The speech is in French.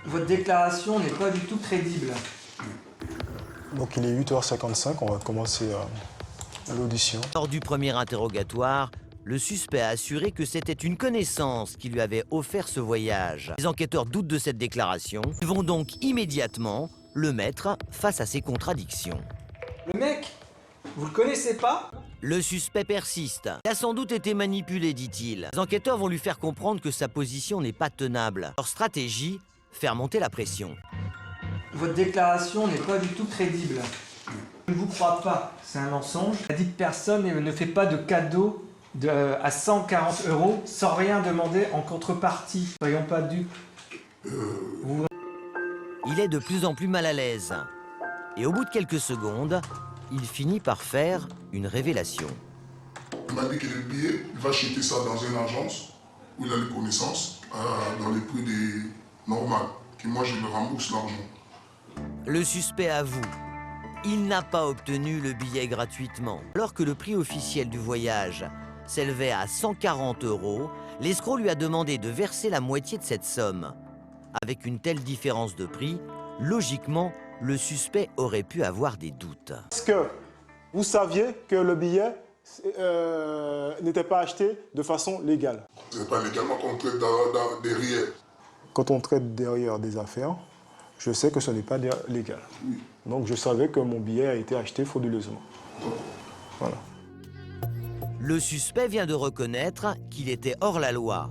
Votre déclaration n'est pas du tout crédible. Donc il est 8h55, on va commencer l'audition. Lors du premier interrogatoire, le suspect a assuré que c'était une connaissance qui lui avait offert ce voyage. Les enquêteurs doutent de cette déclaration. Ils vont donc immédiatement le mettre face à ses contradictions. Le mec, vous le connaissez pas? Le suspect persiste. Il a sans doute été manipulé, dit-il. Les enquêteurs vont lui faire comprendre que sa position n'est pas tenable. Leur stratégie, faire monter la pression. Votre déclaration n'est pas du tout crédible. Je ne vous crois pas, c'est un mensonge. Il a dit que personne ne fait pas de cadeau à 140 € sans rien demander en contrepartie. Soyons pas dupes. Il est de plus en plus mal à l'aise. Et au bout de quelques secondes, il finit par faire une révélation. Il m'a dit que le billet, il va acheter ça dans une agence où il a les connaissances, dans les prix normaux, que moi je le rembourse l'argent. Le suspect avoue. Il n'a pas obtenu le billet gratuitement. Alors que le prix officiel du voyage s'élevait à 140 €, l'escroc lui a demandé de verser la moitié de cette somme. Avec une telle différence de prix, logiquement, le suspect aurait pu avoir des doutes. Est-ce que vous saviez que le billet n'était pas acheté de façon légale? Ce n'est pas légalement qu'on traite derrière. Quand on traite derrière des affaires, je sais que ce n'est pas légal. Oui. Donc je savais que mon billet a été acheté frauduleusement. Voilà. Le suspect vient de reconnaître qu'il était hors la loi.